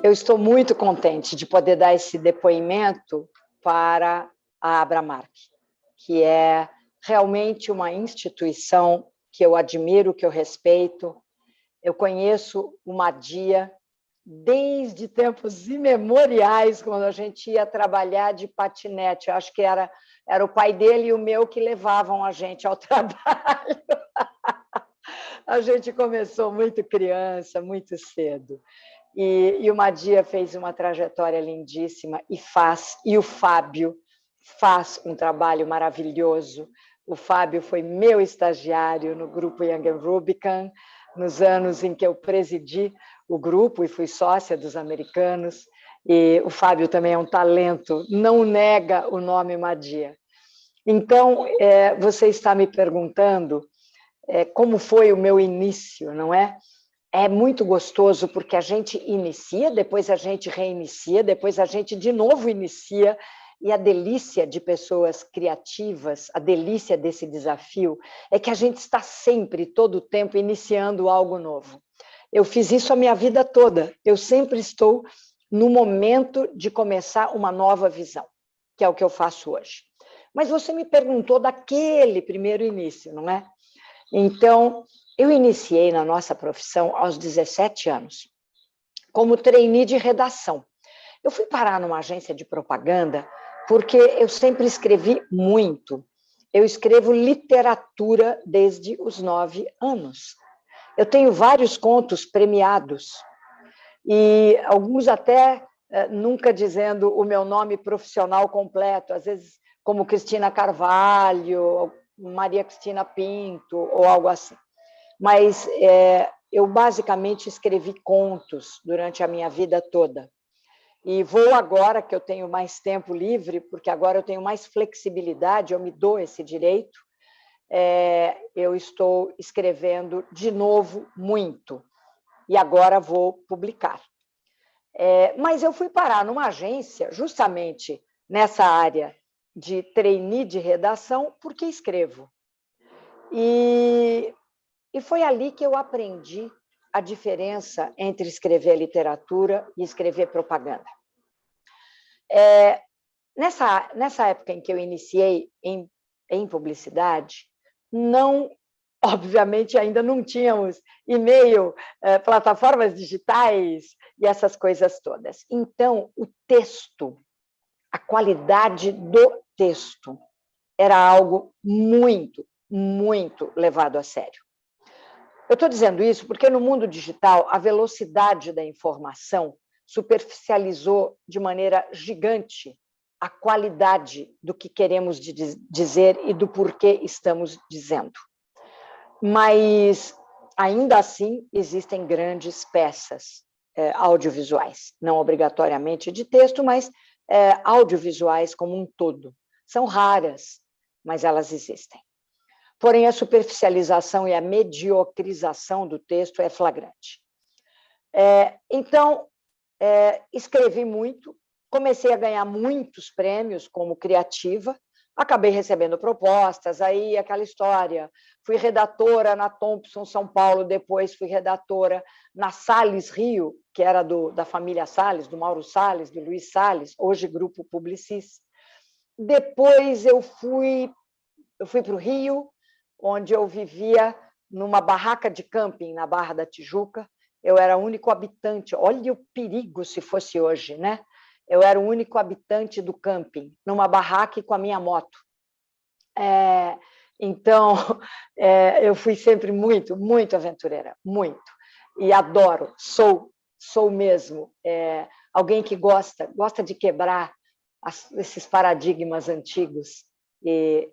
Eu estou muito contente de poder dar esse depoimento para a Abramark, que é realmente uma instituição que eu admiro, que eu respeito. Eu conheço o Madia desde tempos imemoriais, quando a gente ia trabalhar de patinete. Eu acho que era o pai dele e o meu que levavam a gente ao trabalho. A gente começou muito criança, muito cedo. E o Madia fez uma trajetória lindíssima e o Fábio faz um trabalho maravilhoso. O Fábio foi meu estagiário no grupo Young Rubicon, nos anos em que eu presidi o grupo e fui sócia dos americanos. E o Fábio também é um talento, não nega o nome Madia. Então, você está me perguntando como foi o meu início, não é? É muito gostoso porque a gente inicia, depois a gente reinicia, depois a gente de novo inicia, e a delícia de pessoas criativas, a delícia desse desafio, é que a gente está sempre, todo o tempo, iniciando algo novo. Eu fiz isso a minha vida toda, eu sempre estou no momento de começar uma nova visão, que é o que eu faço hoje. Mas você me perguntou daquele primeiro início, não é? Então, eu iniciei na nossa profissão aos 17 anos, como trainee de redação. Eu fui parar numa agência de propaganda porque eu sempre escrevi muito. Eu escrevo literatura desde os 9 anos. Eu tenho vários contos premiados, e alguns até nunca dizendo o meu nome profissional completo, às vezes como Cristina Carvalho, Maria Cristina Pinto, ou algo assim. Mas eu basicamente escrevi contos durante a minha vida toda. E vou agora, que eu tenho mais tempo livre, porque agora eu tenho mais flexibilidade, eu me dou esse direito, eu estou escrevendo de novo muito, e agora vou publicar. Mas eu fui parar numa agência, justamente nessa área de trainee de redação, porque escrevo. E foi ali que eu aprendi a diferença entre escrever literatura e escrever propaganda. Nessa época em que eu iniciei em publicidade, obviamente ainda não tínhamos e-mail, plataformas digitais e essas coisas todas. Então, o texto, a qualidade do texto era algo muito, muito levado a sério. Eu estou dizendo isso porque no mundo digital a velocidade da informação superficializou de maneira gigante a qualidade do que queremos dizer e do porquê estamos dizendo. Mas, ainda assim, existem grandes peças audiovisuais, não obrigatoriamente de texto, mas audiovisuais como um todo. São raras, mas elas existem. Porém, a superficialização e a mediocrização do texto é flagrante. Então, escrevi muito, comecei a ganhar muitos prêmios como criativa, acabei recebendo propostas, aí aquela história. Fui redatora na Thompson, São Paulo, depois fui redatora na Salles Rio, que era da família Salles, do Mauro Salles, do Luiz Salles, hoje Grupo Publicis. Depois eu fui para o Rio, onde eu vivia numa barraca de camping na Barra da Tijuca. Eu era o único habitante, olha o perigo se fosse hoje, né? Eu era o único habitante do camping, numa barraca e com a minha moto. Então, eu fui sempre muito, muito aventureira, muito. E adoro, sou mesmo alguém que gosta de quebrar esses paradigmas antigos e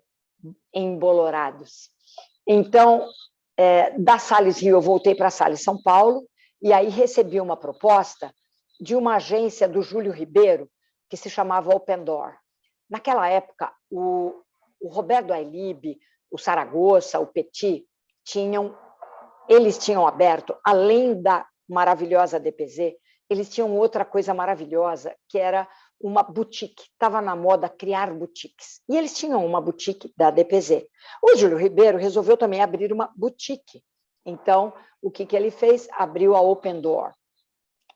embolorados. Então, da Salles Rio, eu voltei para a Salles São Paulo, e aí recebi uma proposta de uma agência do Júlio Ribeiro, que se chamava Open Door. Naquela época, o Roberto Ailib, o Saragossa, o Petit, eles tinham aberto, além da maravilhosa DPZ, eles tinham outra coisa maravilhosa, que era uma boutique. Estava na moda criar boutiques. E eles tinham uma boutique da DPZ. O Júlio Ribeiro resolveu também abrir uma boutique. Então, o que ele fez? Abriu a Open Door.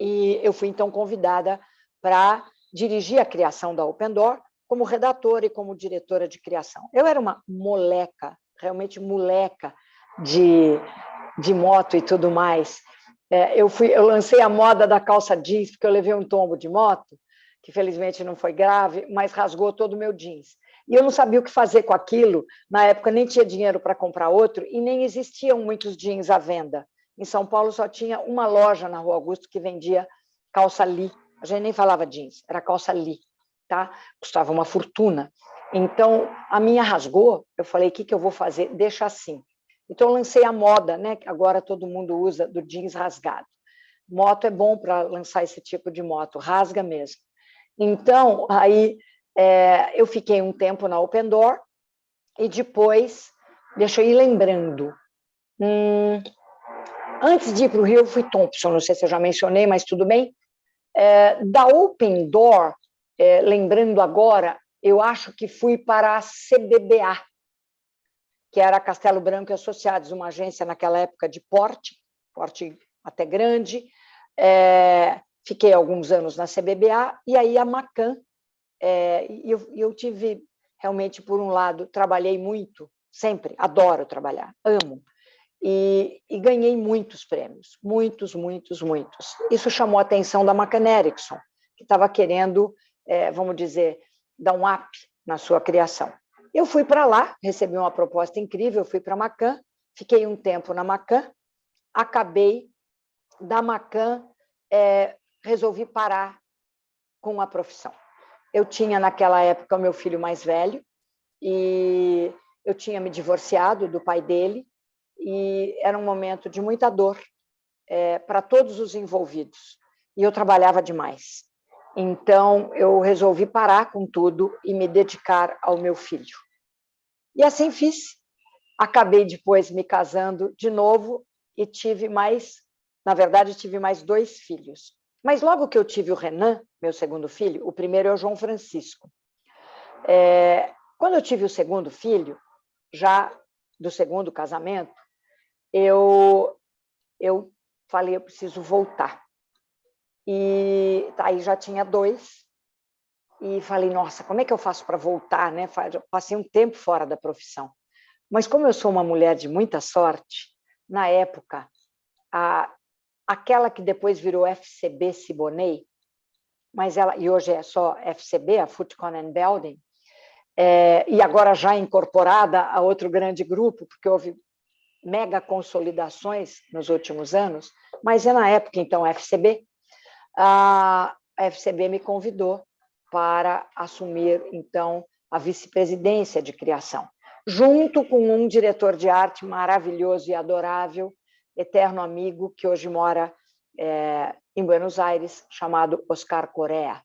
E eu fui, então, convidada para dirigir a criação da Open Door como redatora e como diretora de criação. Eu era uma moleca, realmente moleca de moto e tudo mais. Eu lancei a moda da calça jeans, porque eu levei um tombo de moto, que felizmente não foi grave, mas rasgou todo o meu jeans. E eu não sabia o que fazer com aquilo. Na época nem tinha dinheiro para comprar outro e nem existiam muitos jeans à venda. Em São Paulo só tinha uma loja na Rua Augusto que vendia calça Lee. A gente nem falava jeans, era calça Lee, tá? Custava uma fortuna. Então, a minha rasgou, eu falei, o que eu vou fazer? Deixa assim. Então, eu lancei a moda, né? Que agora todo mundo usa, do jeans rasgado. Moto é bom para lançar esse tipo de moto, rasga mesmo. Então, aí eu fiquei um tempo na Open Door e depois, deixa eu ir lembrando, antes de ir para o Rio, eu fui Thompson, não sei se eu já mencionei, mas tudo bem. Da Open Door, lembrando agora, eu acho que fui para a CBBA, que era Castelo Branco e Associados, uma agência naquela época de porte até grande. Fiquei alguns anos na CBBA, e aí a Macan. Eu tive, realmente, por um lado, trabalhei muito, sempre, adoro trabalhar, amo. E ganhei muitos prêmios, muitos. Isso chamou a atenção da Macan Erickson, que estava querendo, vamos dizer, dar um up na sua criação. Eu fui para lá, recebi uma proposta incrível, fui para a Macan, fiquei um tempo na Macan, acabei da Macan, resolvi parar com a profissão. Eu tinha, naquela época, o meu filho mais velho, e eu tinha me divorciado do pai dele, e era um momento de muita dor para todos os envolvidos. E eu trabalhava demais. Então, eu resolvi parar com tudo e me dedicar ao meu filho. E assim fiz. Acabei depois me casando de novo e tive mais 2 filhos. Mas logo que eu tive o Renan, meu segundo filho, o primeiro é o João Francisco. Quando eu tive o segundo filho, já do segundo casamento, eu falei, eu preciso voltar. E aí já tinha 2, e falei, nossa, como é que eu faço para voltar, né? Passei um tempo fora da profissão. Mas como eu sou uma mulher de muita sorte, na época, aquela que depois virou FCB Siboney, e hoje é só FCB, a Foot Con Building, e agora já incorporada a outro grande grupo, porque houve mega consolidações nos últimos anos, mas na época, então, FCB, a FCB me convidou para assumir, então, a vice-presidência de criação, junto com um diretor de arte maravilhoso e adorável, eterno amigo, que hoje mora em Buenos Aires, chamado Oscar Correa.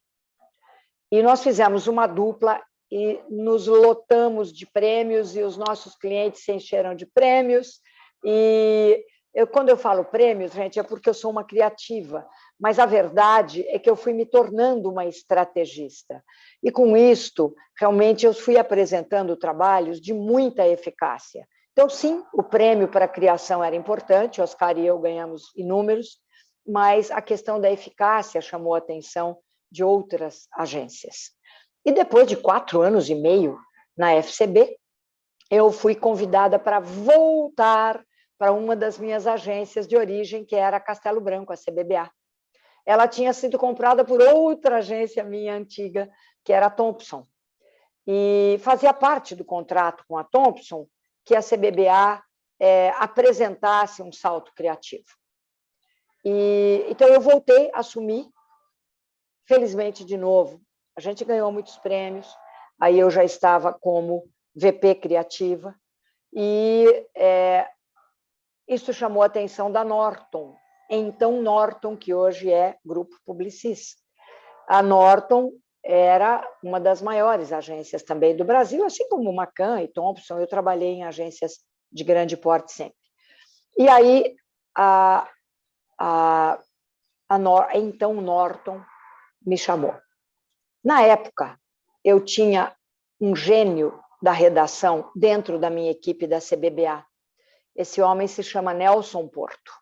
E nós fizemos uma dupla e nos lotamos de prêmios, e os nossos clientes se encheram de prêmios. E quando eu falo prêmios, gente, é porque eu sou uma criativa, mas a verdade é que eu fui me tornando uma estrategista. E com isto, realmente, eu fui apresentando trabalhos de muita eficácia. Então, sim, o prêmio para a criação era importante, Oscar e eu ganhamos inúmeros, mas a questão da eficácia chamou a atenção de outras agências. E depois de 4 anos e meio na FCB, eu fui convidada para voltar para uma das minhas agências de origem, que era a Castelo Branco, a CBBA. Ela tinha sido comprada por outra agência minha antiga, que era a Thompson. E fazia parte do contrato com a Thompson que a CBBA apresentasse um salto criativo. Então, eu voltei a assumir, felizmente, de novo. A gente ganhou muitos prêmios, aí eu já estava como VP criativa, e isso chamou a atenção da Norton, então Norton, que hoje é Grupo Publicis. A Norton era uma das maiores agências também do Brasil, assim como Macan e Thompson. Eu trabalhei em agências de grande porte sempre. E aí, então Norton me chamou. Na época, eu tinha um gênio da redação dentro da minha equipe da CBBA. Esse homem se chama Nelson Porto.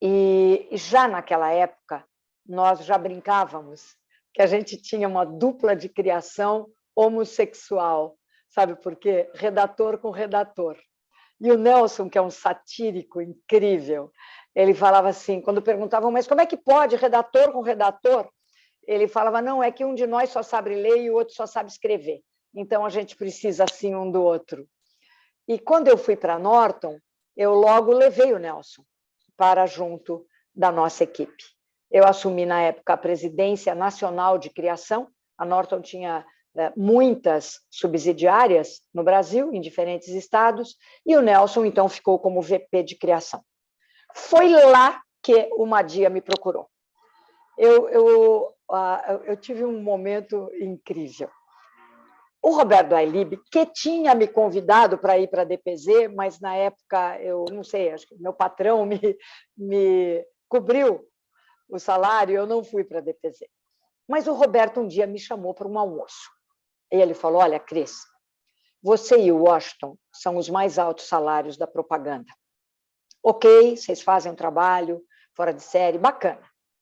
E já naquela época, nós já brincávamos que a gente tinha uma dupla de criação homossexual. Sabe por quê? Redator com redator. E o Nelson, que é um satírico incrível, ele falava assim, quando perguntavam, mas como é que pode redator com redator? Ele falava, não, é que um de nós só sabe ler e o outro só sabe escrever. Então, a gente precisa, assim, um do outro. E quando eu fui para a Norton, eu logo levei o Nelson para junto da nossa equipe. Eu assumi, na época, a presidência nacional de criação. A Norton tinha muitas subsidiárias no Brasil, em diferentes estados, e o Nelson, então, ficou como VP de criação. Foi lá que o Madia me procurou. Eu tive um momento incrível. O Roberto Ailib, que tinha me convidado para ir para a DPZ, mas na época, eu não sei, acho que meu patrão me cobriu o salário, eu não fui para a DPZ. Mas o Roberto um dia me chamou para um almoço. E ele falou, olha, Cris, você e o Washington são os mais altos salários da propaganda. Ok, vocês fazem um trabalho fora de série, bacana,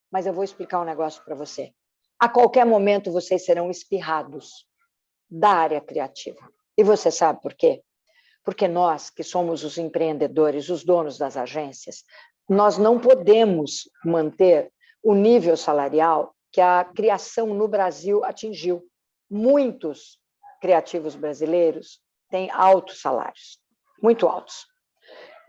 mas eu vou explicar um negócio para você. A qualquer momento vocês serão espirrados da área criativa. E você sabe por quê? Porque nós, que somos os empreendedores, os donos das agências, nós não podemos manter o nível salarial que a criação no Brasil atingiu. Muitos criativos brasileiros têm altos salários, muito altos.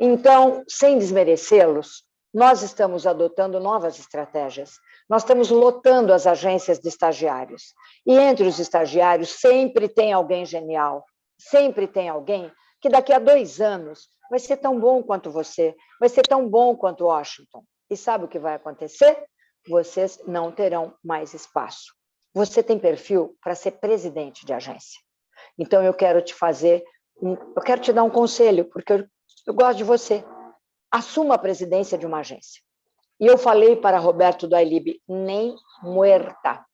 Então, sem desmerecê-los, nós estamos adotando novas estratégias. Nós estamos lotando as agências de estagiários. E entre os estagiários sempre tem alguém genial, sempre tem alguém que daqui a 2 anos vai ser tão bom quanto você, vai ser tão bom quanto Washington. E sabe o que vai acontecer? Vocês não terão mais espaço. Você tem perfil para ser presidente de agência. Então, eu quero te dar um conselho, porque eu gosto de você. Assuma a presidência de uma agência. E eu falei para Roberto do Ailib, nem muerta.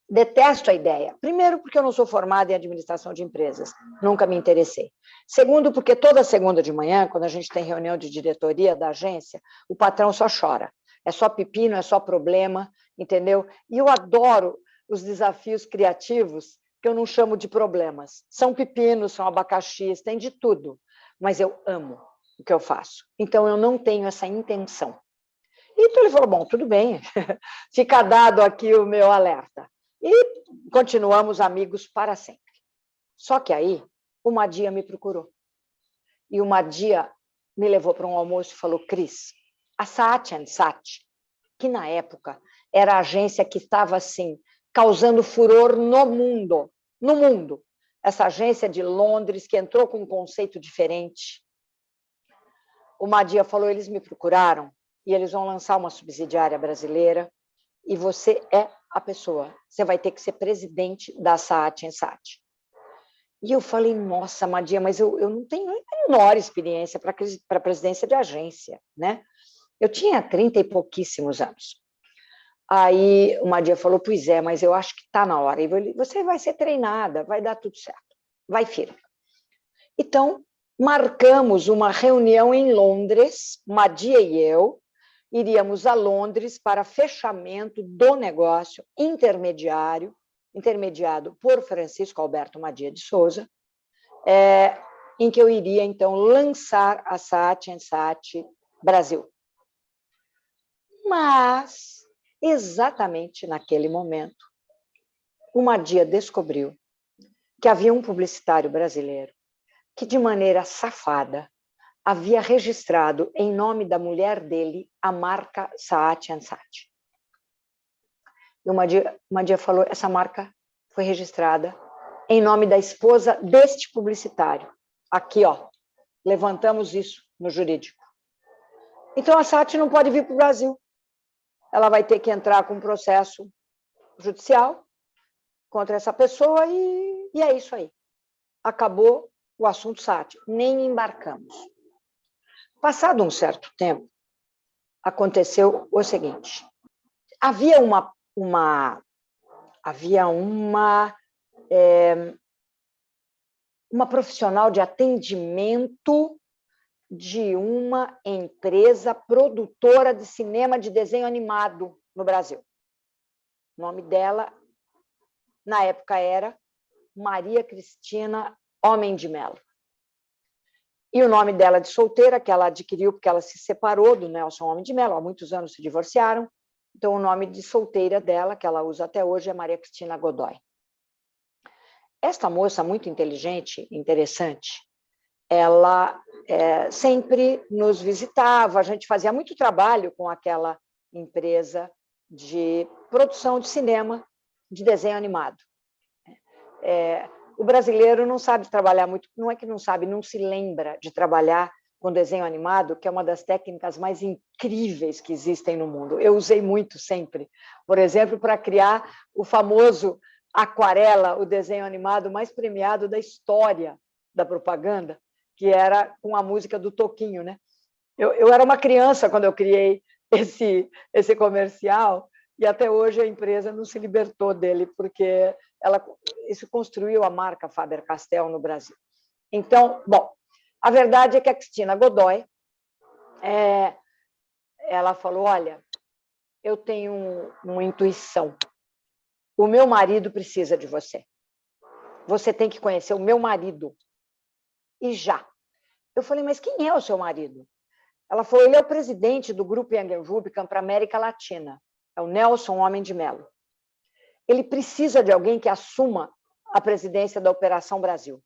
Detesto a ideia. Primeiro, porque eu não sou formada em administração de empresas, nunca me interessei. Segundo, porque toda segunda de manhã, quando a gente tem reunião de diretoria da agência, o patrão só chora. É só pepino, é só problema, entendeu? E eu adoro os desafios criativos, que eu não chamo de problemas. São pepinos, são abacaxis, tem de tudo. Mas eu amo o que eu faço. Então, eu não tenho essa intenção. Então, ele falou, bom, tudo bem, fica dado aqui o meu alerta. E continuamos amigos para sempre. Só que aí, o Madia me procurou. E o Madia me levou para um almoço e falou, Cris, a Saatchi & Saatchi, que na época era a agência que estava, assim, causando furor no mundo. Essa agência de Londres, que entrou com um conceito diferente. O Madia falou, eles me procuraram e eles vão lançar uma subsidiária brasileira e você é a pessoa. Você vai ter que ser presidente da Saatchi & Saatchi. E eu falei, nossa, Madia, mas eu não tenho a menor experiência para a presidência de agência, né? Eu tinha 30 e pouquíssimos anos. Aí o Madia falou, pois é, mas eu acho que está na hora. E você vai ser treinada, vai dar tudo certo. Vai, firme. Então, marcamos uma reunião em Londres, Madia e eu, iríamos a Londres para fechamento do negócio intermediado por Francisco Alberto Madia de Souza, em que eu iria, então, lançar a Saatchi & Saatchi Brasil. Mas, exatamente naquele momento, o Madia descobriu que havia um publicitário brasileiro que, de maneira safada, havia registrado em nome da mulher dele a marca Saatchi & Saatchi. E o Madia falou, essa marca foi registrada em nome da esposa deste publicitário. Aqui, ó, levantamos isso no jurídico. Então, a Saatchi não pode vir para o Brasil. Ela vai ter que entrar com um processo judicial contra essa pessoa e é isso aí. Acabou o assunto Saatchi. Nem embarcamos. Passado um certo tempo, aconteceu o seguinte. Havia uma profissional de atendimento de uma empresa produtora de cinema de desenho animado no Brasil. O nome dela, na época, era Maria Cristina Homem de Melo. E o nome dela de solteira, que ela adquiriu porque ela se separou do Nelson Homem de Melo, há muitos anos se divorciaram, então o nome de solteira dela, que ela usa até hoje, é Maria Cristina Godoy. Esta moça, muito inteligente, interessante, ela sempre nos visitava, a gente fazia muito trabalho com aquela empresa de produção de cinema, de desenho animado. O brasileiro não sabe trabalhar muito, não é que não sabe, não se lembra de trabalhar com desenho animado, que é uma das técnicas mais incríveis que existem no mundo. Eu usei muito sempre, por exemplo, para criar o famoso Aquarela, o desenho animado mais premiado da história da propaganda, que era com a música do Toquinho, né? Eu era uma criança quando eu criei esse comercial, e até hoje a empresa não se libertou dele, porque isso construiu a marca Faber-Castell no Brasil. Então, bom, a verdade é que a Cristina Godoy, ela falou, olha, eu tenho uma intuição, o meu marido precisa de você. Você tem que conhecer o meu marido. E já. Eu falei, mas quem é o seu marido? Ela falou, ele é o presidente do Grupo Young & Rubicam para a América Latina. É o Nelson Homem de Melo. Ele precisa de alguém que assuma a presidência da Operação Brasil.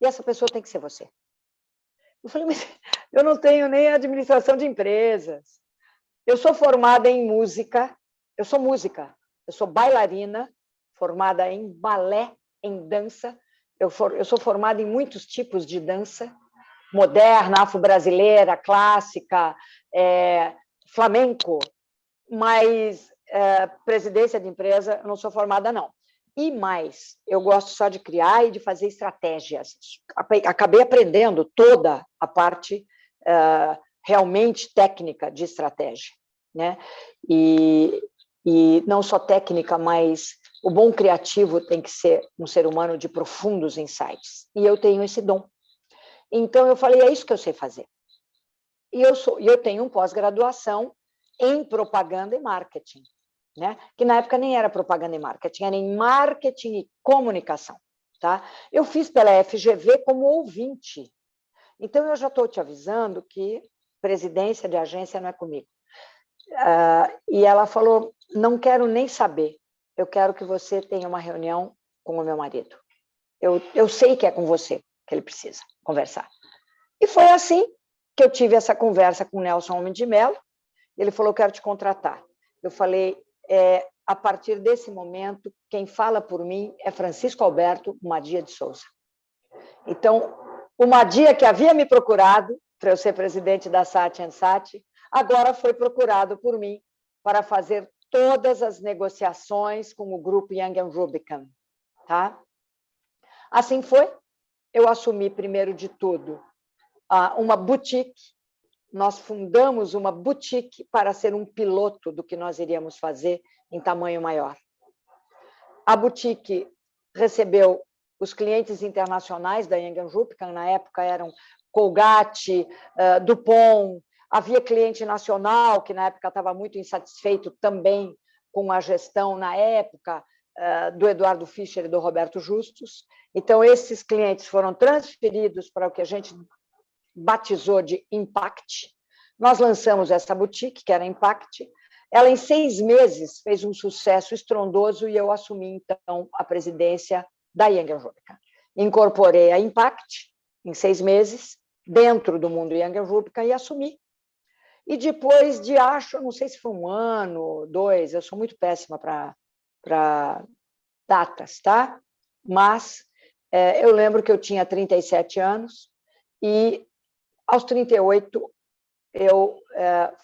E essa pessoa tem que ser você. Eu falei, mas eu não tenho nem administração de empresas. Eu sou formada em música, eu sou bailarina, formada em balé, em dança. Eu sou formada em muitos tipos de dança, moderna, afro-brasileira, clássica, flamenco, mas presidência de empresa eu não sou formada, não. E mais, eu gosto só de criar e de fazer estratégias. Acabei aprendendo toda a parte realmente técnica de estratégia, né? E não só técnica, mas o bom criativo tem que ser um ser humano de profundos insights. E eu tenho esse dom. Então, eu falei, é isso que eu sei fazer. E eu tenho um pós-graduação em propaganda e marketing, né? Que na época nem era propaganda e marketing, era em marketing e comunicação. Tá? Eu fiz pela FGV como ouvinte. Então, eu já estou te avisando que presidência de agência não é comigo. E ela falou, não quero nem saber, eu quero que você tenha uma reunião com o meu marido. Eu sei que é com você que ele precisa conversar. E foi assim que eu tive essa conversa com o Nelson Homem de Melo. Ele falou, quero te contratar. Eu falei, a partir desse momento, quem fala por mim é Francisco Alberto Madia de Souza. Então, o Madia, que havia me procurado para eu ser presidente da Saatchi & Saatchi, agora foi procurado por mim para fazer todas as negociações com o grupo Young & Rubicam. Tá? Assim foi. Eu assumi, primeiro de tudo, uma boutique. Nós fundamos uma boutique para ser um piloto do que nós iríamos fazer em tamanho maior. A boutique recebeu os clientes internacionais da Young & Rubicam, na época eram Colgate, Dupont, havia cliente nacional, que na época estava muito insatisfeito também com a gestão, na época, do Eduardo Fischer e do Roberto Justus. Então, esses clientes foram transferidos para o que a gente batizou de Impact. Nós lançamos essa boutique, que era Impact. Ela, em 6 meses, fez um sucesso estrondoso e eu assumi, então, a presidência da Young & Rubicam. Incorporei a Impact em 6 meses, dentro do mundo Young & Rubicam, e assumi. E depois de, não sei se foi 1 ano, 2, eu sou muito péssima para datas, tá? Mas eu lembro que eu tinha 37 anos e, aos 38, eu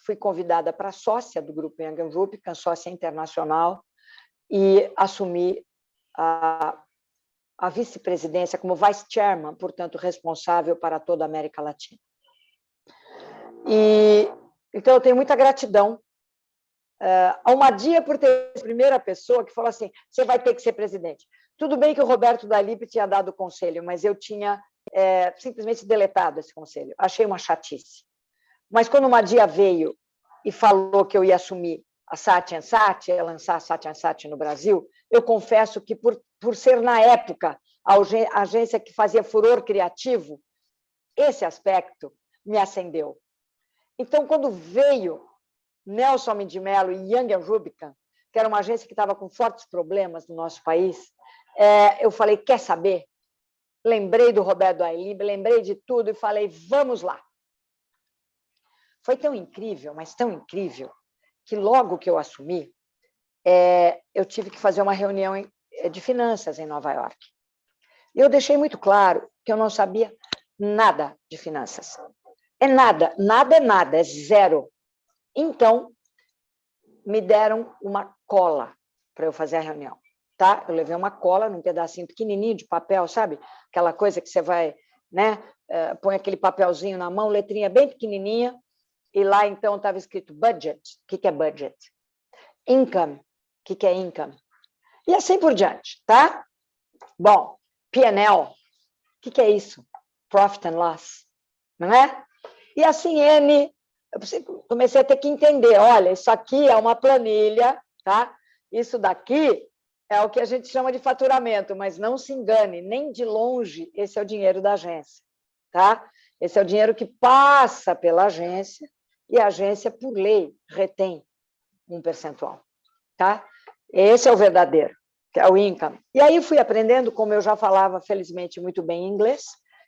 fui convidada para sócia do Grupo Young & Rubicam, sócia internacional, e assumi a vice-presidência como vice-chairman, portanto, responsável para toda a América Latina. Então, eu tenho muita gratidão ao Madia por ter sido a primeira pessoa que falou assim, você vai ter que ser presidente. Tudo bem que o Roberto Dalipe tinha dado o conselho, mas eu tinha simplesmente deletado esse conselho. Achei uma chatice. Mas quando o Madia veio e falou que eu ia assumir a Satya Sat, ia lançar a Satya Sat no Brasil, eu confesso que, por ser, na época, a agência que fazia furor criativo, esse aspecto me acendeu. Então, quando veio Nelson Almen de Mello e Young Rubicam, que era uma agência que estava com fortes problemas no nosso país, eu falei, quer saber? Lembrei do Roberto Ailib, lembrei de tudo e falei, vamos lá. Foi tão incrível, mas tão incrível, que logo que eu assumi, eu tive que fazer uma reunião de finanças em Nova York. E eu deixei muito claro que eu não sabia nada de finanças. É nada, nada é nada, é zero. Então, me deram uma cola para eu fazer a reunião. Tá? Eu levei uma cola num pedacinho pequenininho de papel, sabe? Aquela coisa que você vai, né? Põe aquele papelzinho na mão, letrinha bem pequenininha, e lá, então, estava escrito budget. O que é budget? Income. O que é income? E assim por diante, tá? Bom, P&L. O que é isso? Profit and loss. Não é? E assim, eu comecei a ter que entender, olha, isso aqui é uma planilha, tá? Isso daqui é o que a gente chama de faturamento, mas não se engane, nem de longe esse é o dinheiro da agência, tá? Esse é o dinheiro que passa pela agência e a agência, por lei, retém um percentual, tá? Esse é o verdadeiro, que é o income. E aí fui aprendendo, como eu já falava, felizmente, muito bem inglês,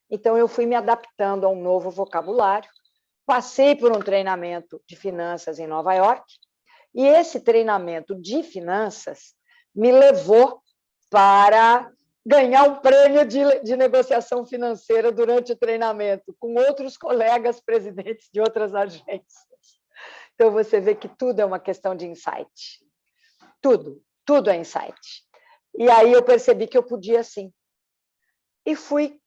então eu fui me adaptando a um novo vocabulário, passei por um treinamento de finanças em Nova York, e esse treinamento de finanças me levou para ganhar um prêmio de negociação financeira durante o treinamento, com outros colegas presidentes de outras agências. Então, você vê que tudo é uma questão de insight. Tudo é insight. E aí eu percebi que eu podia, sim. E fui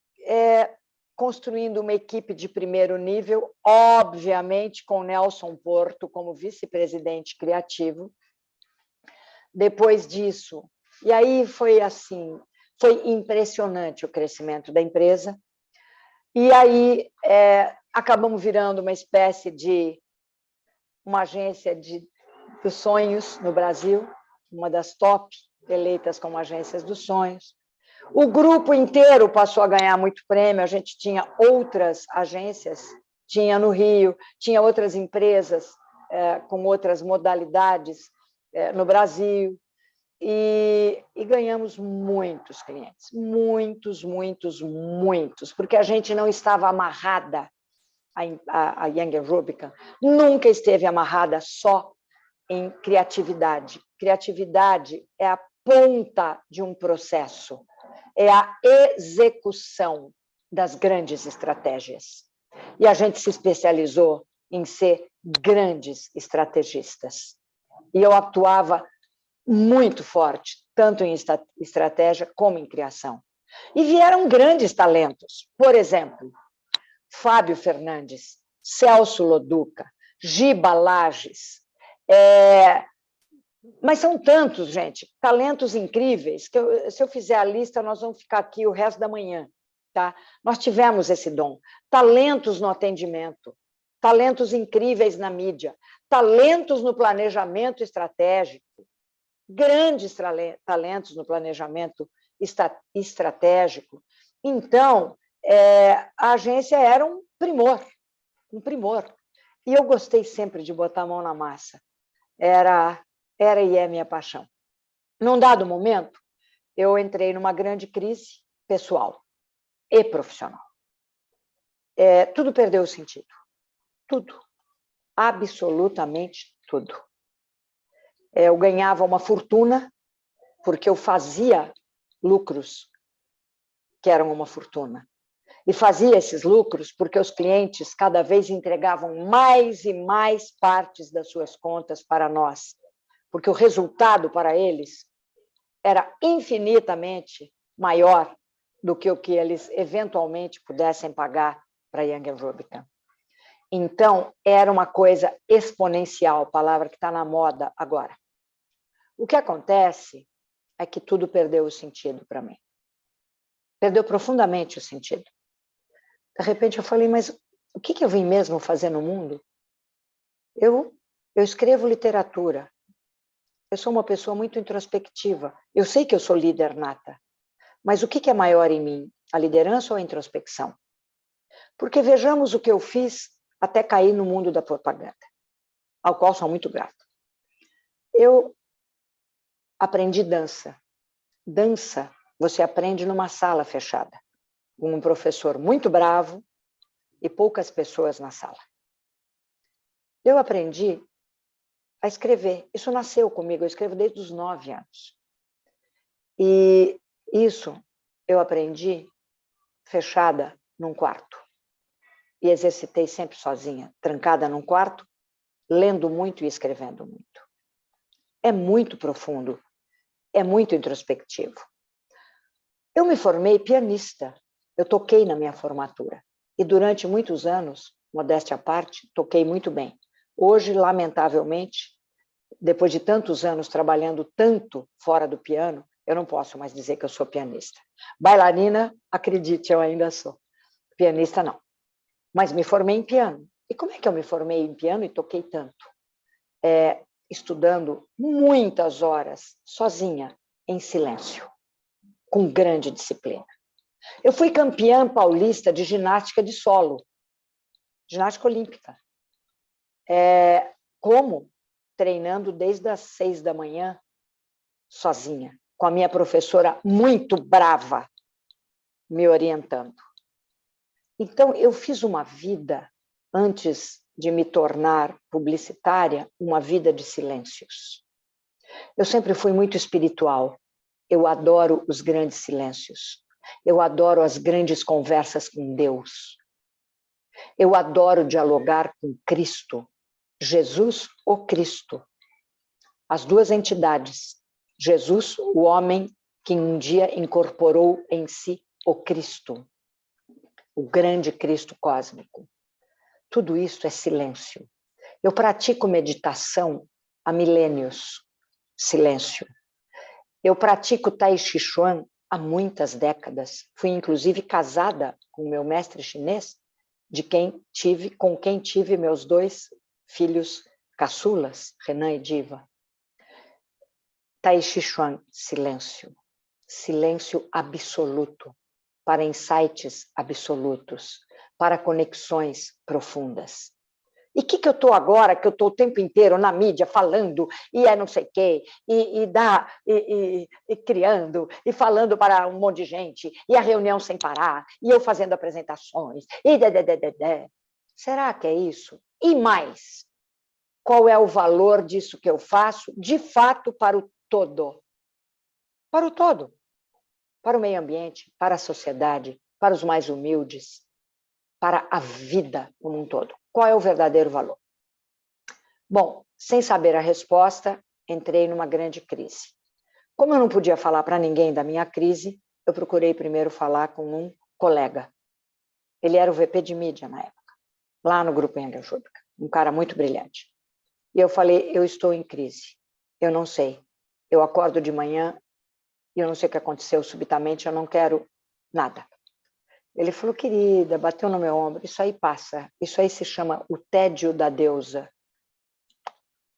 construindo uma equipe de primeiro nível, obviamente com Nelson Porto como vice-presidente criativo. Depois disso, e aí foi assim, foi impressionante o crescimento da empresa. E aí acabamos virando uma espécie de uma agência dos sonhos no Brasil, uma das top eleitas como agências dos sonhos. O grupo inteiro passou a ganhar muito prêmio, a gente tinha outras agências, tinha no Rio, tinha outras empresas com outras modalidades no Brasil, e ganhamos muitos clientes, muitos, porque a gente não estava amarrada, a Young Rubicam nunca esteve amarrada só em criatividade. Criatividade é a ponta de um processo, é a execução das grandes estratégias. E a gente se especializou em ser grandes estrategistas. E eu atuava muito forte, tanto em estratégia como em criação. E vieram grandes talentos. Por exemplo, Fábio Fernandes, Celso Loduca, Giba Lages. Mas são tantos, gente, talentos incríveis, que se eu fizer a lista, nós vamos ficar aqui o resto da manhã. Tá? Nós tivemos esse dom. Talentos no atendimento, talentos incríveis na mídia, talentos no planejamento estratégico, grandes talentos no planejamento estratégico. Então, a agência era um primor. E eu gostei sempre de botar a mão na massa. Era e é minha paixão. Num dado momento, eu entrei numa grande crise pessoal e profissional. Tudo perdeu o sentido. Tudo. Absolutamente tudo. Eu ganhava uma fortuna porque eu fazia lucros que eram uma fortuna. E fazia esses lucros porque os clientes cada vez entregavam mais e mais partes das suas contas para nós, porque o resultado para eles era infinitamente maior do que o que eles eventualmente pudessem pagar para a Young Rubicam. Então, era uma coisa exponencial, palavra que está na moda agora. O que acontece é que tudo perdeu o sentido para mim. Perdeu profundamente o sentido. De repente eu falei, mas o que eu vim mesmo fazer no mundo? Eu escrevo literatura. Eu sou uma pessoa muito introspectiva. Eu sei que eu sou líder nata. Mas o que é maior em mim? A liderança ou a introspecção? Porque vejamos o que eu fiz até cair no mundo da propaganda, ao qual sou muito grata. Eu aprendi dança. Dança você aprende numa sala fechada, com um professor muito bravo e poucas pessoas na sala. Eu aprendi a escrever. Isso nasceu comigo, eu escrevo desde os 9 anos. E isso eu aprendi fechada num quarto. E exercitei sempre sozinha, trancada num quarto, lendo muito e escrevendo muito. É muito profundo, é muito introspectivo. Eu me formei pianista, eu toquei na minha formatura. E durante muitos anos, modéstia à parte, toquei muito bem. Hoje, lamentavelmente, depois de tantos anos trabalhando tanto fora do piano, eu não posso mais dizer que eu sou pianista. Bailarina, acredite, eu ainda sou. Pianista, não. Mas me formei em piano. E como é que eu me formei em piano e toquei tanto? Estudando muitas horas, sozinha, em silêncio, com grande disciplina. Eu fui campeã paulista de ginástica de solo, ginástica olímpica. Como? Treinando desde as 6 da manhã, sozinha, com a minha professora muito brava, me orientando. Então, eu fiz uma vida, antes de me tornar publicitária, uma vida de silêncios. Eu sempre fui muito espiritual. Eu adoro os grandes silêncios. Eu adoro as grandes conversas com Deus. Eu adoro dialogar com Cristo, Jesus ou Cristo. As duas entidades. Jesus, o homem que um dia incorporou em si o Cristo, o grande Cristo cósmico. Tudo isso é silêncio. Eu pratico meditação há milênios, silêncio. Eu pratico Tai Chi Chuan há muitas décadas. Fui, inclusive, casada com o meu mestre chinês, com quem tive meus 2 filhos caçulas, Renan e Diva. Tai Chi Chuan, silêncio. Silêncio absoluto, para insights absolutos, para conexões profundas. E o que eu estou agora, que eu estou o tempo inteiro na mídia falando, e não sei o quê, e criando, e falando para um monte de gente, e a reunião sem parar, e eu fazendo apresentações, Será que é isso? E mais, qual é o valor disso que eu faço, de fato, para o todo? Para o todo. Para o meio ambiente, para a sociedade, para os mais humildes, para a vida como um todo. Qual é o verdadeiro valor? Bom, sem saber a resposta, entrei numa grande crise. Como eu não podia falar para ninguém da minha crise, eu procurei primeiro falar com um colega. Ele era o VP de mídia na época, lá no Grupo Engel Júbica, um cara muito brilhante. E eu falei, eu estou em crise, eu não sei. Eu acordo de manhã e eu não sei o que aconteceu subitamente, eu não quero nada. Ele falou, querida, bateu no meu ombro, isso aí passa, isso aí se chama o tédio da deusa.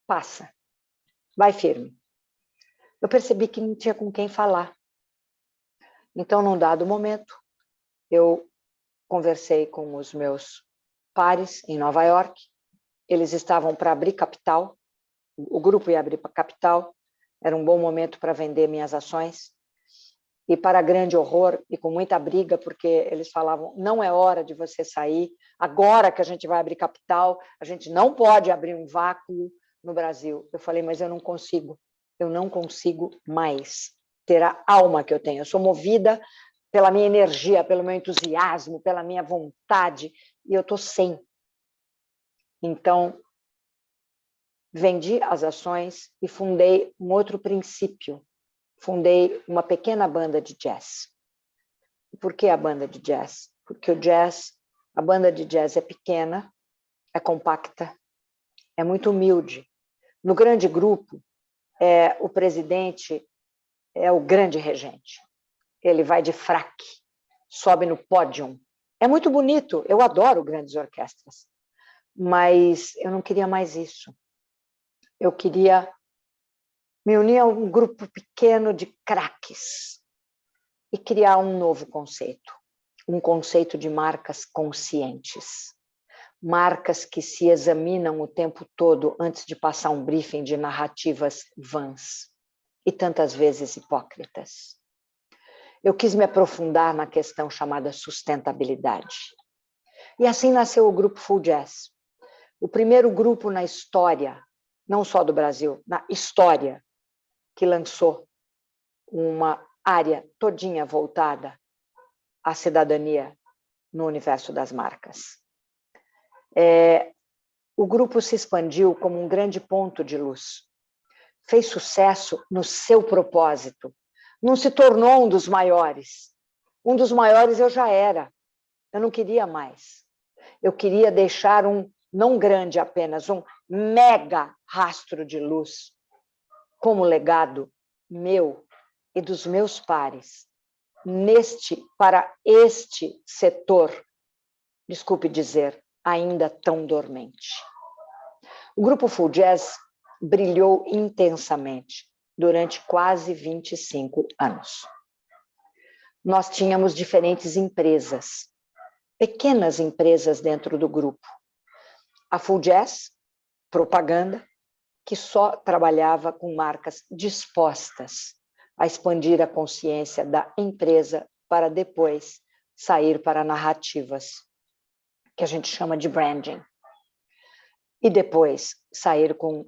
Passa, vai firme. Eu percebi que não tinha com quem falar. Então, num dado momento, eu conversei com os meus pares em Nova York, eles estavam para abrir capital, o grupo ia abrir para capital, era um bom momento para vender minhas ações, e para grande horror e com muita briga, porque eles falavam, não é hora de você sair, agora que a gente vai abrir capital, a gente não pode abrir um vácuo no Brasil. Eu falei, mas eu não consigo mais ter a alma que eu tenho. Eu sou movida pela minha energia, pelo meu entusiasmo, pela minha vontade, e eu estou sem. Então, vendi as ações e fundei um outro princípio. Fundei uma pequena banda de jazz. Por que a banda de jazz? Porque a banda de jazz é pequena, é compacta, é muito humilde. No grande grupo, o presidente é o grande regente. Ele vai de fraque, sobe no pódio. É muito bonito, eu adoro grandes orquestras, mas eu não queria mais isso. Eu queria me unir a um grupo pequeno de craques e criar um novo conceito, um conceito de marcas conscientes, marcas que se examinam o tempo todo antes de passar um briefing de narrativas vãs e tantas vezes hipócritas. Eu quis me aprofundar na questão chamada sustentabilidade. E assim nasceu o Grupo Full Jazz, o primeiro grupo na história, não só do Brasil, na história, que lançou uma área todinha voltada à cidadania no universo das marcas. O grupo se expandiu como um grande ponto de luz. Fez sucesso no seu propósito. Não se tornou um dos maiores. Um dos maiores eu já era. Eu não queria mais. Eu queria deixar não grande apenas, um mega rastro de luz como legado meu e dos meus pares para este setor, desculpe dizer, ainda tão dormente. O Grupo Full Jazz brilhou intensamente durante quase 25 anos. Nós tínhamos diferentes empresas, pequenas empresas dentro do grupo. A Full Jazz, propaganda, que só trabalhava com marcas dispostas a expandir a consciência da empresa para depois sair para narrativas, que a gente chama de branding. E depois sair com,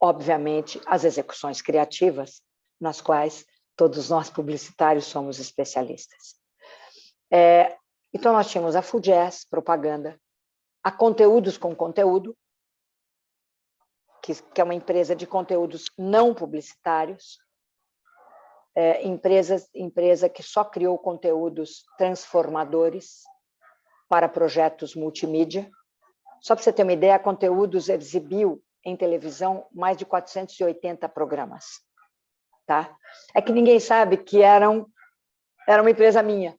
obviamente, as execuções criativas, nas quais todos nós publicitários somos especialistas. Então, nós tínhamos a Full Jazz, propaganda, a Conteúdos com Conteúdo, que é uma empresa de conteúdos não publicitários, empresa que só criou conteúdos transformadores para projetos multimídia. Só para você ter uma ideia, a Conteúdos exibiu em televisão mais de 480 programas. Tá? É que ninguém sabe que era uma empresa minha,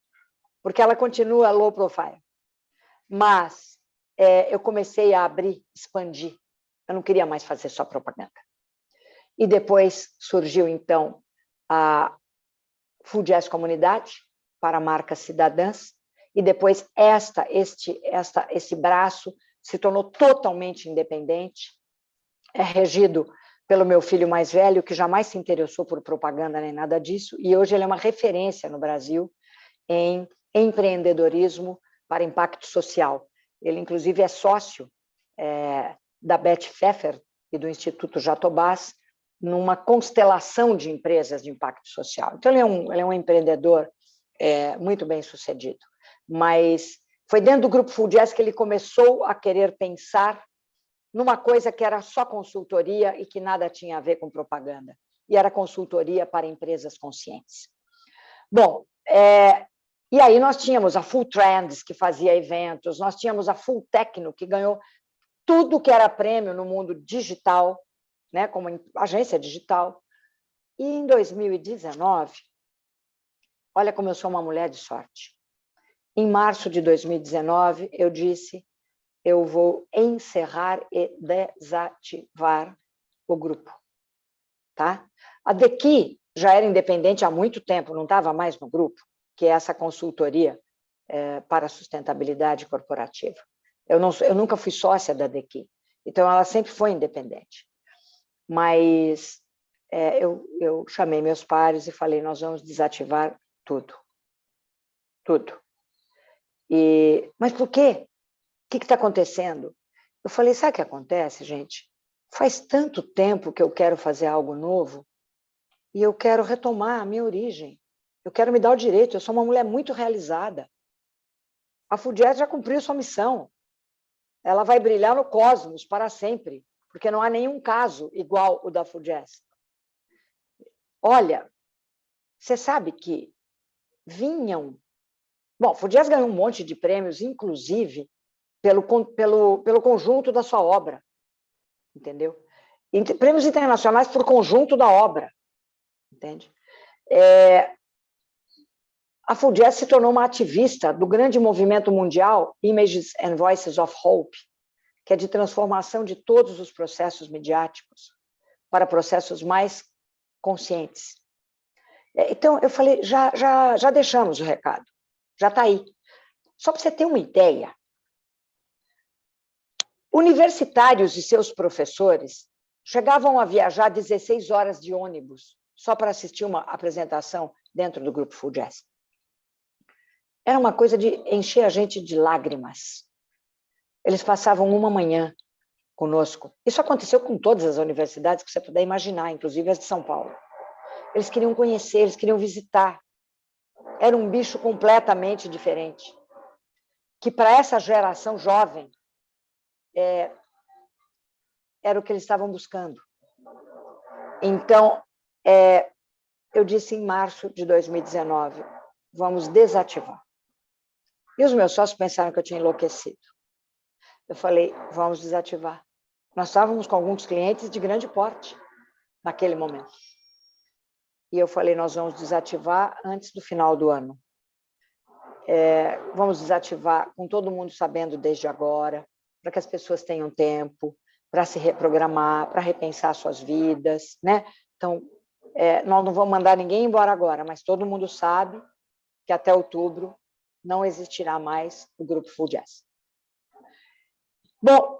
porque ela continua low profile. Mas eu comecei a abrir, expandir. Eu não queria mais fazer só propaganda. E depois surgiu, então, a Full Jazz Comunidade, para marcas cidadãs, e depois esse braço se tornou totalmente independente, é regido pelo meu filho mais velho, que jamais se interessou por propaganda nem nada disso, e hoje ele é uma referência no Brasil em empreendedorismo para impacto social. Ele, inclusive, é sócio da Beth Pfeffer e do Instituto Jatobás, numa constelação de empresas de impacto social. Então, ele é um empreendedor muito bem sucedido. Mas foi dentro do Grupo Full Jazz que ele começou a querer pensar numa coisa que era só consultoria e que nada tinha a ver com propaganda. E era consultoria para empresas conscientes. Bom, e aí nós tínhamos a Full Trends, que fazia eventos, nós tínhamos a Full Techno, que ganhou tudo que era prêmio no mundo digital, né, como agência digital. E em 2019, olha como eu sou uma mulher de sorte. Em março de 2019, eu disse, eu vou encerrar e desativar o grupo. Tá? A Dequi já era independente há muito tempo, não estava mais no grupo, que é essa consultoria para a sustentabilidade corporativa. Eu nunca fui sócia da Dequi, então ela sempre foi independente. Mas eu chamei meus pares e falei, nós vamos desativar tudo. Tudo. Mas por quê? O que está acontecendo? Eu falei, sabe o que acontece, gente? Faz tanto tempo que eu quero fazer algo novo e eu quero retomar a minha origem. Eu quero me dar o direito, eu sou uma mulher muito realizada. A Full Jazz já cumpriu sua missão. Ela vai brilhar no cosmos para sempre, porque não há nenhum caso igual o da Full Jazz. Olha, você sabe que vinham... Bom, Full Jazz ganhou um monte de prêmios, inclusive pelo conjunto da sua obra, entendeu? Prêmios internacionais por conjunto da obra, entende? A Full Jazz se tornou uma ativista do grande movimento mundial Images and Voices of Hope, que é de transformação de todos os processos midiáticos para processos mais conscientes. Então, eu falei, já deixamos o recado, já está aí. Só para você ter uma ideia, universitários e seus professores chegavam a viajar 16 horas de ônibus só para assistir uma apresentação dentro do grupo Full Jazz. Era uma coisa de encher a gente de lágrimas. Eles passavam uma manhã conosco. Isso aconteceu com todas as universidades que você puder imaginar, inclusive as de São Paulo. Eles queriam conhecer, eles queriam visitar. Era um bicho completamente diferente. Que para essa geração jovem, era o que eles estavam buscando. Então, eu disse em março de 2019, vamos desativar. E os meus sócios pensaram que eu tinha enlouquecido. Eu falei, vamos desativar. Nós estávamos com alguns clientes de grande porte naquele momento. E eu falei, nós vamos desativar antes do final do ano. Vamos desativar com todo mundo sabendo desde agora, para que as pessoas tenham tempo para se reprogramar, para repensar suas vidas, né? Então, nós não vamos mandar ninguém embora agora, mas todo mundo sabe que até outubro não existirá mais o Grupo Full Jazz. Bom,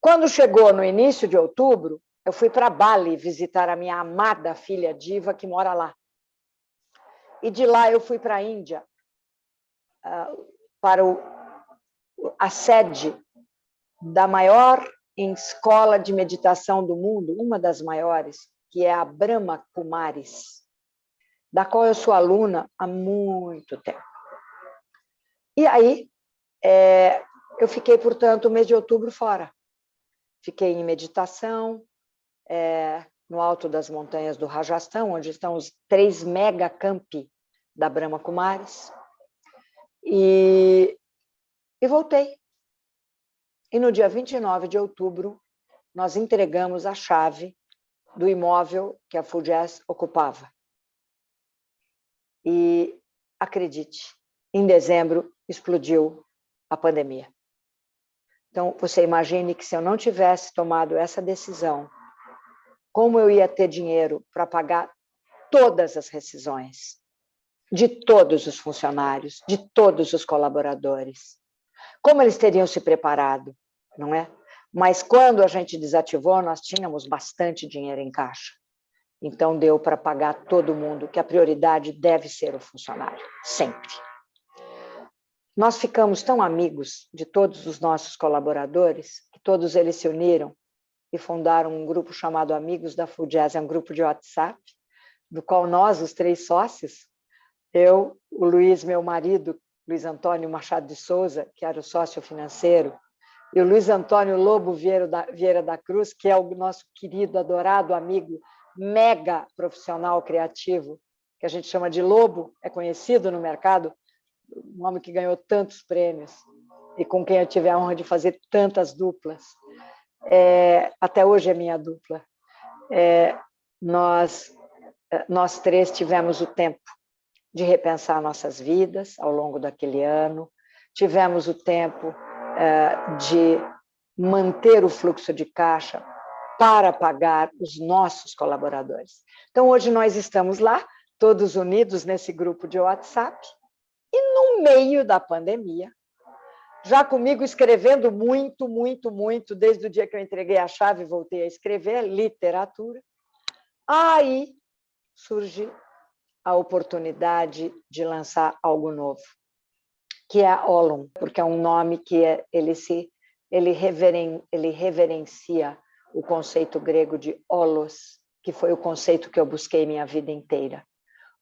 quando chegou no início de outubro, eu fui para Bali visitar a minha amada filha Diva, que mora lá. E de lá eu fui para a Índia, para a sede da maior escola de meditação do mundo, uma das maiores, que é a Brahma Kumaris, da qual eu sou aluna há muito tempo. E aí, eu fiquei, portanto, o mês de outubro fora. Fiquei em meditação, no alto das montanhas do Rajastão, onde estão os 3 mega campi da Brahma Kumaris, e voltei. E no dia 29 de outubro, nós entregamos a chave do imóvel que a Full Jazz ocupava. E, acredite, em dezembro explodiu a pandemia. Então, você imagine que se eu não tivesse tomado essa decisão, como eu ia ter dinheiro para pagar todas as rescisões de todos os funcionários, de todos os colaboradores. Como eles teriam se preparado, não é? Mas quando a gente desativou, nós tínhamos bastante dinheiro em caixa. Então, deu para pagar todo mundo, que a prioridade deve ser o funcionário, sempre. Nós ficamos tão amigos de todos os nossos colaboradores, que todos eles se uniram e fundaram um grupo chamado Amigos da Full Jazz, é um grupo de WhatsApp, do qual nós, os 3 sócios, eu, o Luiz, meu marido, Luiz Antônio Machado de Souza, que era o sócio financeiro, e o Luiz Antônio Lobo Vieira da Cruz, que é o nosso querido, adorado amigo, mega profissional criativo, que a gente chama de Lobo, é conhecido no mercado, um homem que ganhou tantos prêmios e com quem eu tive a honra de fazer tantas duplas. Até hoje é minha dupla. Nós 3 tivemos o tempo de repensar nossas vidas ao longo daquele ano, tivemos o tempo de manter o fluxo de caixa para pagar os nossos colaboradores. Então, hoje nós estamos lá, todos unidos nesse grupo de WhatsApp, e no meio da pandemia, já comigo escrevendo muito, muito, muito, desde o dia que eu entreguei a chave e voltei a escrever literatura, aí surge a oportunidade de lançar algo novo, que é a Olum, porque é um nome que ele reverencia o conceito grego de olos, que foi o conceito que eu busquei minha vida inteira.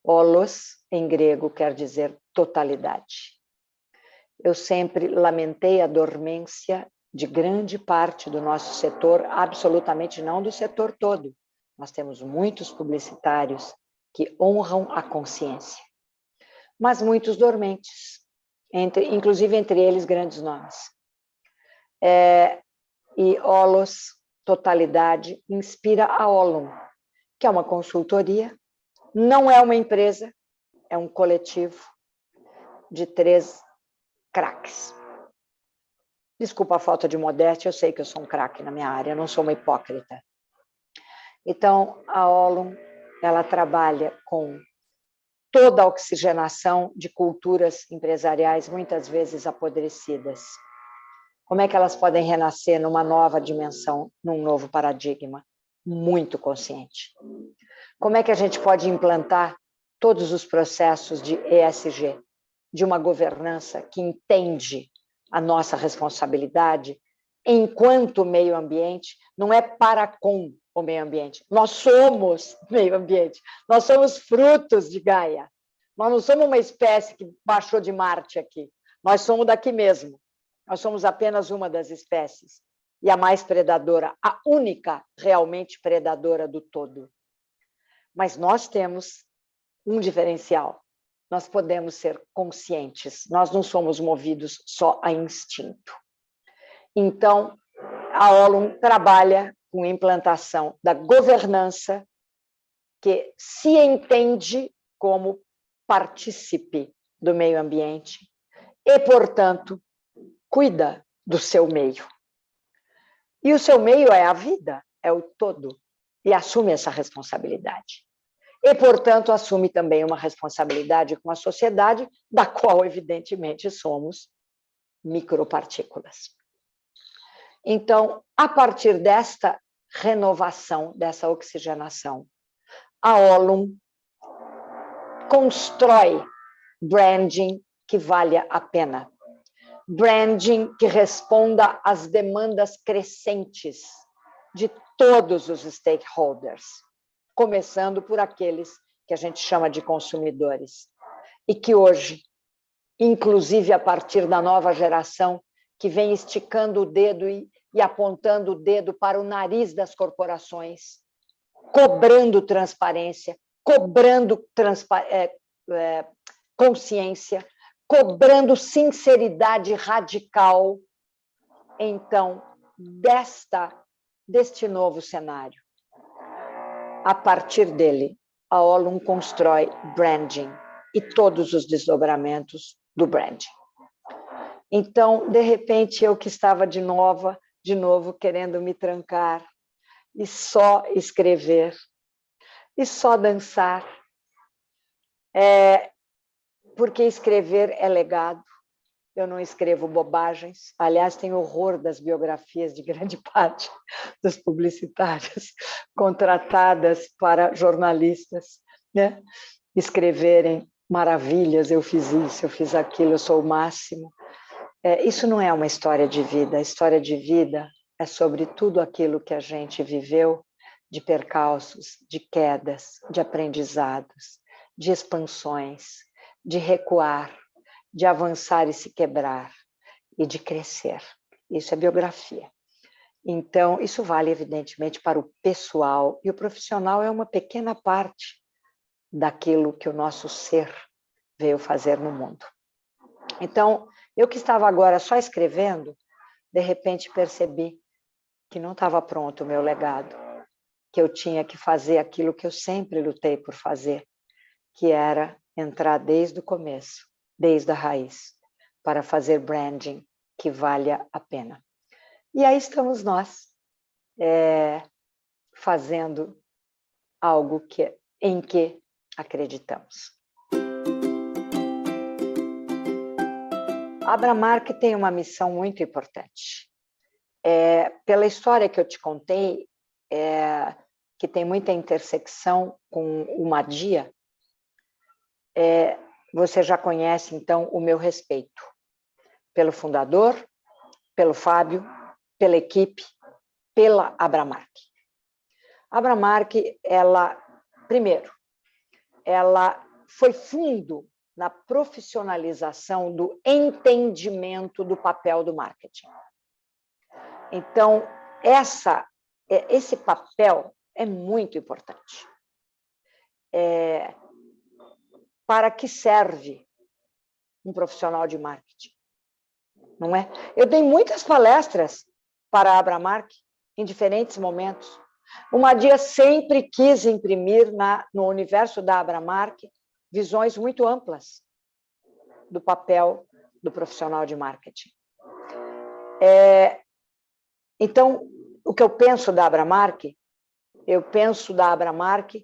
Olos, em grego, quer dizer totalidade. Eu sempre lamentei a dormência de grande parte do nosso setor, absolutamente não do setor todo. Nós temos muitos publicitários que honram a consciência, mas muitos dormentes, inclusive entre eles grandes nomes. E Olos, totalidade, inspira a Olum, que é uma consultoria Não é uma empresa, é um coletivo de 3 craques. Desculpa a falta de modéstia, eu sei que eu sou um craque na minha área, eu não sou uma hipócrita. Então, a Olum, ela trabalha com toda a oxigenação de culturas empresariais, muitas vezes apodrecidas. Como é que elas podem renascer numa nova dimensão, num novo paradigma? Muito consciente. Como é que a gente pode implantar todos os processos de ESG, de uma governança que entende a nossa responsabilidade enquanto meio ambiente, não é para com o meio ambiente. Nós somos meio ambiente, nós somos frutos de Gaia. Nós não somos uma espécie que baixou de Marte aqui, nós somos daqui mesmo. Nós somos apenas uma das espécies e a mais predadora, a única realmente predadora do todo. Mas nós temos um diferencial. Nós podemos ser conscientes, nós não somos movidos só a instinto. Então, a Olum trabalha com a implantação da governança que se entende como partícipe do meio ambiente e, portanto, cuida do seu meio. E o seu meio é a vida, é o todo, e assume essa responsabilidade. E, portanto, assume também uma responsabilidade com a sociedade, da qual, evidentemente, somos micropartículas. Então, a partir desta renovação, dessa oxigenação, a Olum constrói branding que valha a pena. Branding que responda às demandas crescentes de todos os stakeholders, começando por aqueles que a gente chama de consumidores, e que hoje, inclusive a partir da nova geração, que vem esticando o dedo e apontando o dedo para o nariz das corporações, cobrando transparência, cobrando consciência, cobrando sinceridade radical. Então, deste novo cenário, a partir dele, a Olum constrói branding e todos os desdobramentos do branding. Então, de repente, eu que estava de novo querendo me trancar e só escrever e só dançar, porque escrever é legado. Eu não escrevo bobagens. Aliás, tenho horror das biografias de grande parte dos publicitários contratadas para jornalistas, né? Escreverem maravilhas, eu fiz isso, eu fiz aquilo, eu sou o máximo. Isso não é uma história de vida. A história de vida é sobre tudo aquilo que a gente viveu, de percalços, de quedas, de aprendizados, de expansões, de recuar, de avançar e se quebrar, e de crescer. Isso é biografia. Então, isso vale, evidentemente, para o pessoal, e o profissional é uma pequena parte daquilo que o nosso ser veio fazer no mundo. Então, eu que estava agora só escrevendo, de repente percebi que não estava pronto o meu legado, que eu tinha que fazer aquilo que eu sempre lutei por fazer, que era entrar desde o começo, desde a raiz, para fazer branding que valha a pena. E aí estamos nós, fazendo algo em que acreditamos. A Abramark tem uma missão muito importante. Pela história que eu te contei, que tem muita intersecção com o Madia, você já conhece, então, o meu respeito pelo fundador, pelo Fábio, pela equipe, pela Abramark. A Abramark, primeiro, ela foi fundo na profissionalização do entendimento do papel do marketing. Então, esse papel é muito importante. Para que serve um profissional de marketing? Não é? Eu dei muitas palestras para a Abramark em diferentes momentos, O Madia sempre quis imprimir no universo da Abramark visões muito amplas do papel do profissional de marketing. Então, o que eu penso da Abramark, eu penso da Abramark,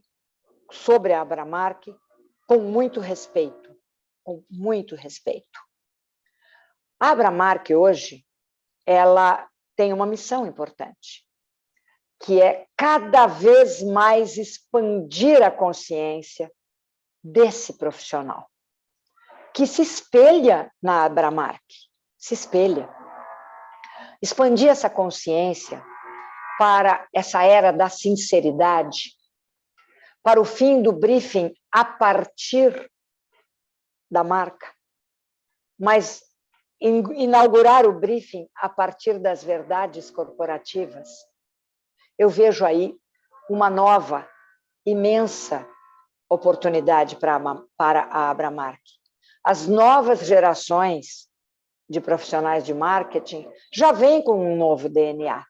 sobre a Abramark, com muito respeito, com muito respeito. A Abramark hoje, ela tem uma missão importante, que é cada vez mais expandir a consciência desse profissional, que se espelha na Abramark, se espelha. Expandir essa consciência para essa era da sinceridade, para o fim do briefing a partir da marca, mas inaugurar o briefing a partir das verdades corporativas. Eu vejo aí uma nova, imensa oportunidade para a Abramark. As novas gerações de profissionais de marketing já vêm com um novo DNA.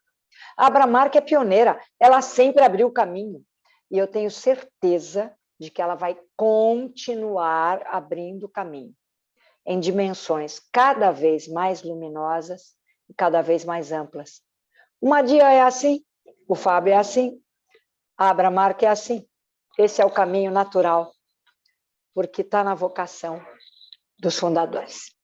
A Abramark é pioneira, ela sempre abriu o caminho. E eu tenho certeza de que ela vai continuar abrindo o caminho em dimensões cada vez mais luminosas e cada vez mais amplas. O Madia é assim, o Fábio é assim, a Abramark é assim. Esse é o caminho natural, porque está na vocação dos fundadores.